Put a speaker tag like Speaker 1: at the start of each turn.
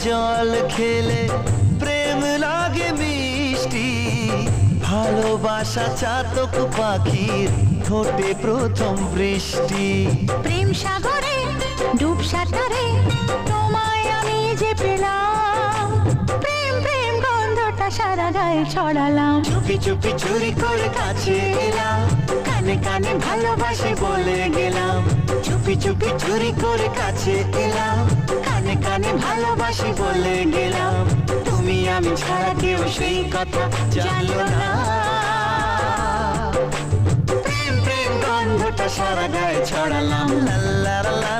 Speaker 1: জল খেলে প্রেম লাগে মিষ্টি, ভালোবাসা চাতক পাখির ঠোঁটে প্রথম বৃষ্টি।
Speaker 2: প্রেম সাগরে ডুব সাঁতারে তোমায় আমি যে পেলাম, প্রেম প্রেম গন্ধটা সারা গায়ে ছড়ালাম।
Speaker 1: চুপি চুপি চুরি করে কাছে এলাম, কানে কানে ভালোবাসি বলে গেলাম। চুপি চুপি চুরি করে কাছে এলাম, কানে কানে ভালোবাসি বলে গেলাম। তুমি আমি ছাড়া কেউ সেই কথা জানলো না, প্রেম প্রেম গন্ধটা সারা গায়ে ছড়ালাম। লা লা লা লা।